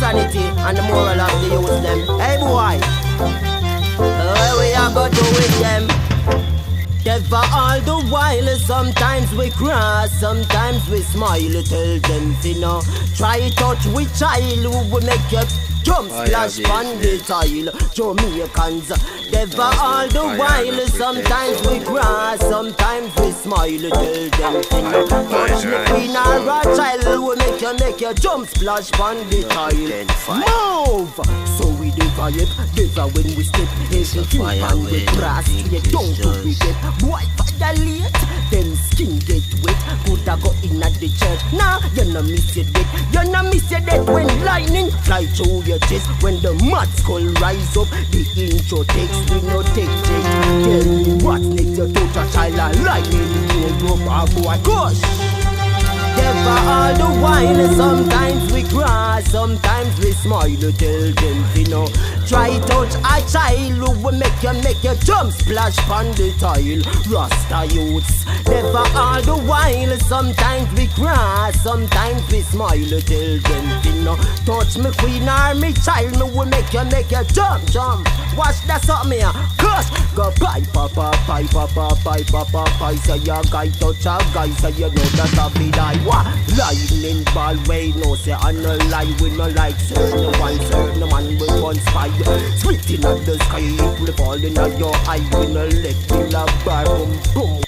sanity and the moral of the youth them. Hey boy, we are gonna do with them. Never all the while, sometimes we cry, sometimes we smile. Tell them, you know, try touch with child who will make you jump, splash on the tile. Jamaicans, never all the while, sometimes we cry, sometimes we smile. Tell them, you know, touch me queen or a child who will make you jump, splash on the tile. Move! So we divide, never when we step, every king and we brass, we don't do we get. Boy, violate, them skin get wet. Coulda go in at the church. Nah, you no miss your death. You no miss your death when lightning fly through your chest. When the mad skull rise up, the intro takes. We no take check. Tell me what next you touch a child and lightning will go up, boy. Gosh! Never all the while, sometimes we cry, sometimes we smile. Tell them, you know, try touch a child who will make you jump, splash on the tile. Rasta youths, never all the while, sometimes we cry, sometimes we smile. Tell them, you know, touch me queen or me child, me will make you jump. Watch that something here, cause go pipe, say your guy touch a guy, say you know that a be die. What? Lightning ball way, no say I no lie, we no like certain man with one spy. Sweet in the sky, if we fall in your eye, we no let the love bar boom boom.